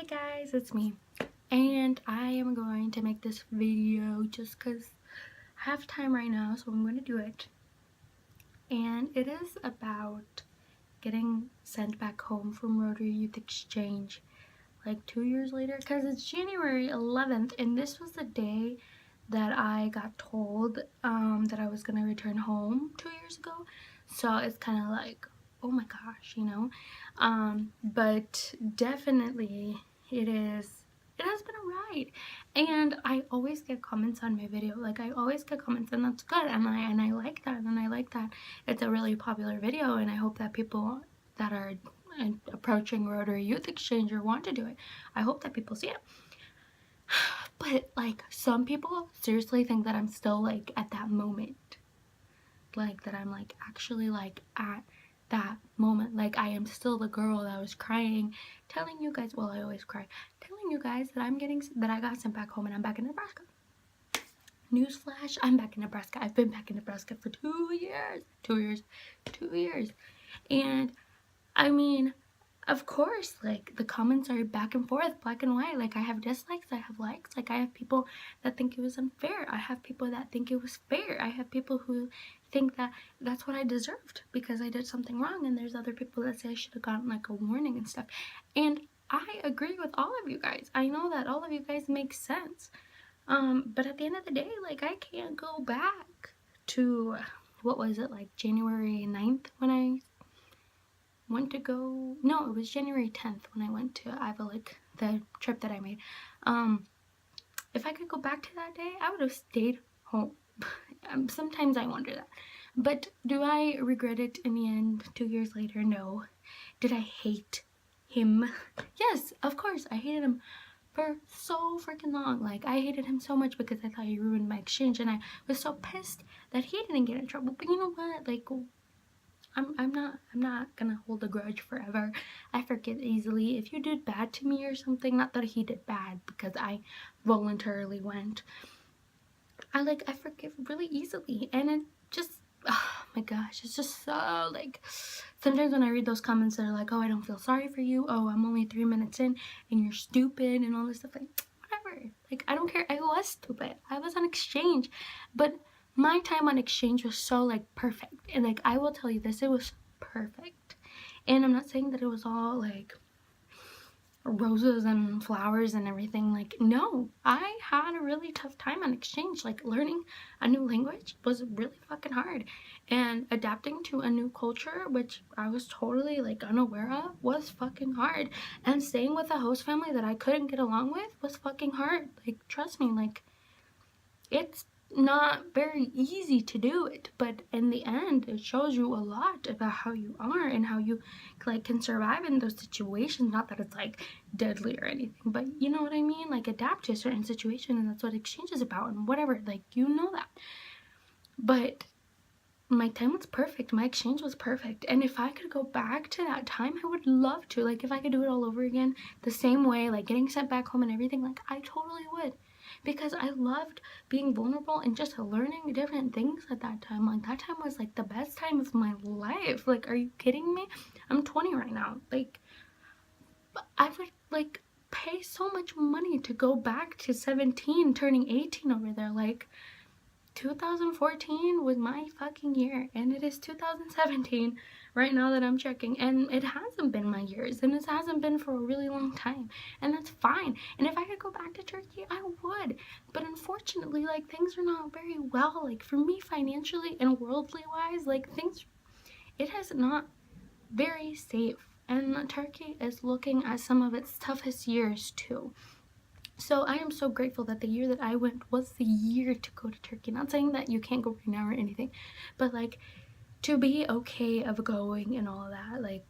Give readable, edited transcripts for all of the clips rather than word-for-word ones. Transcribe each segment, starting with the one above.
Hey guys, it's me, and I am going to make this video just because I have time right now, so I'm going to do it. And it is about getting sent back home from Rotary Youth Exchange like 2 years later, because it's January 11th, and this was the day that I got told that I was going to return home 2 years ago. So it's kind of like, oh my gosh, you know. But definitely it has been a ride, and I always get comments on my video. Like, I always get comments, and that's good, and I like that, and I like that it's a really popular video, and I hope that people that are approaching Rotary Youth Exchange or want to do it, I hope that people see it. But like, some people seriously think that I'm still like at that moment, like that I'm like actually like at that moment, like I am still the girl that was crying, telling you guys, well, I always cry, telling you guys that I got sent back home and I'm back in Nebraska. Newsflash, I'm back in Nebraska. I've been back in Nebraska for 2 years. 2 years. And I mean, of course, like, the comments are back and forth, black and white. Like, I have dislikes, I have likes. Like, I have people that think it was unfair. I have people that think it was fair. I have people who think that that's what I deserved because I did something wrong. And there's other people that say I should have gotten, like, a warning and stuff. And I agree with all of you guys. I know that all of you guys make sense. But at the end of the day, like, I can't go back to, what was it, like, January 9th when I went to go, no, it was January 10th when I went to Iowa, like the trip that I made. If I could go back to that day, I would have stayed home. Sometimes I wonder that. But do I regret it in the end 2 years later? No. Did I hate him? Yes, of course. I hated him for so freaking long. Like, I hated him so much because I thought he ruined my exchange, and I was so pissed that he didn't get in trouble. But you know what? Like, I'm not gonna hold a grudge forever. I forget easily. If you did bad to me or something, not that he did bad because I voluntarily went, I forgive really easily. And it just, oh my gosh, it's just so, like, sometimes when I read those comments that are like, oh, I don't feel sorry for you, oh, I'm only 3 minutes in and you're stupid and all this stuff, like, whatever. Like, I don't care. I was stupid. I was on exchange, but my time on exchange was so, like, perfect. And, like, I will tell you this, it was perfect. And I'm not saying that it was all, like, roses and flowers and everything. Like, no, I had a really tough time on exchange. Like, learning a new language was really fucking hard, and adapting to a new culture, which I was totally, like, unaware of, was fucking hard. And staying with a host family that I couldn't get along with was fucking hard. Like, trust me, like, it's not very easy to do it, but in the end it shows you a lot about how you are and how you, like, can survive in those situations. Not that it's like deadly or anything, but you know what I mean, like, adapt to a certain situation, and that's what exchange is about, and whatever, like, you know that. But my time was perfect. My exchange was perfect, and if I could go back to that time, I would love to. Like, if I could do it all over again the same way, like getting sent back home and everything, like, I totally would, because I loved being vulnerable and just learning different things at that time. Like, that time was like the best time of my life. Like, are you kidding me? I'm 20 right now. Like, I would, like, pay so much money to go back to 17 turning 18 over there. Like, 2014 was my fucking year, and it is 2017 right now that I'm checking, and it hasn't been my years, and it hasn't been for a really long time, and that's fine. And if I could go back to Turkey, I would, but unfortunately, like, things are not very well, like, for me, financially and worldly wise, like, things, it is not very safe, and Turkey is looking at some of its toughest years too. So I am so grateful that the year that I went was the year to go to Turkey. Not saying that you can't go right now or anything, but, like, to be okay of going and all of that, like,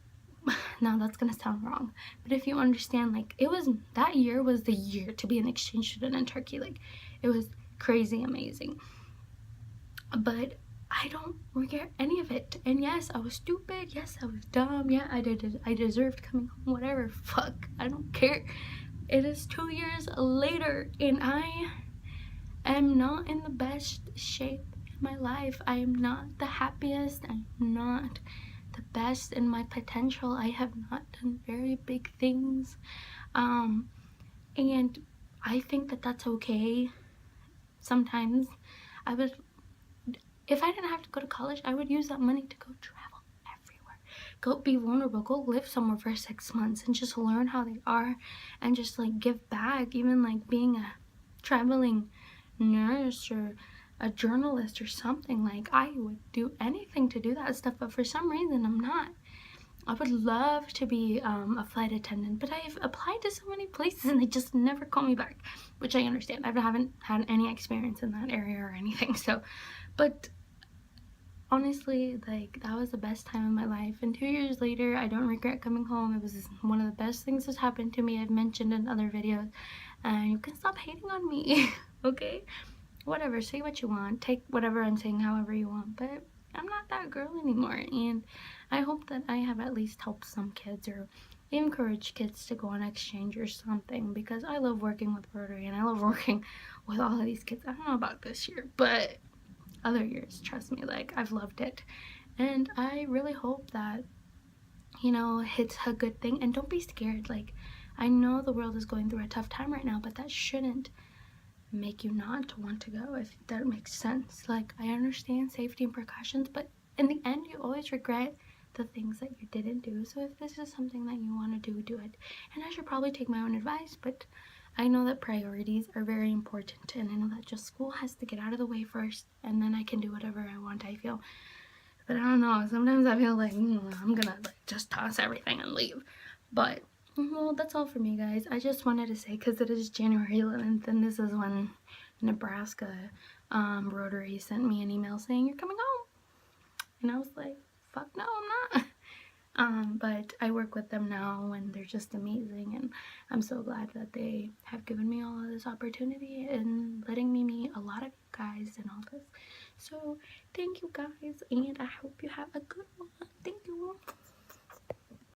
now that's gonna sound wrong, but if you understand, like, it was, that year was the year to be an exchange student in Turkey. Like, it was crazy amazing. But I don't regret any of it. And yes, I was stupid. Yes, I was dumb. Yeah, I deserved coming home. Whatever. Fuck. I don't care. It is 2 years later, and I am not in the best shape in my life. I am not the happiest. I'm not the best in my potential. I have not done very big things, and I think that that's okay. Sometimes I would, if I didn't have to go to college, I would use that money to go travel everywhere, go be vulnerable, go live somewhere for 6 months and just learn how they are, and just like give back. Even like being a traveling nurse or a journalist or something. Like, I would do anything to do that stuff, but for some reason I'm not. I would love to be a flight attendant, but I've applied to so many places and they just never call me back, which I understand. I haven't had any experience in that area or anything, so, but honestly, like, that was the best time of my life. And 2 years later, I don't regret coming home. It was one of the best things that's happened to me. I've mentioned in other videos, and you can stop hating on me. Okay, whatever, say what you want, take whatever I'm saying however you want, but I'm not that girl anymore. And I hope that I have at least helped some kids or encourage kids to go on exchange or something, because I love working with Rotary and I love working with all of these kids. I don't know about this year, but other years, trust me, like, I've loved it. And I really hope that, you know, it's a good thing. And don't be scared. Like, I know the world is going through a tough time right now, but that shouldn't make you not want to go, if that makes sense. Like, I understand safety and precautions, but in the end you always regret the things that you didn't do. So if this is something that you want to do, do it. And I should probably take my own advice, but I know that priorities are very important, and I know that just school has to get out of the way first, and then I can do whatever I want, I feel. But I don't know, sometimes I feel like I'm gonna like just toss everything and leave. But well, that's all for me, guys. I just wanted to say, because it is January 11th and this is when Nebraska Rotary sent me an email saying you're coming home, and I was like, fuck no, I'm not. But I work with them now and they're just amazing, and I'm so glad that they have given me all of this opportunity and letting me meet a lot of you guys and all this. So thank you guys, and I hope you have a good one.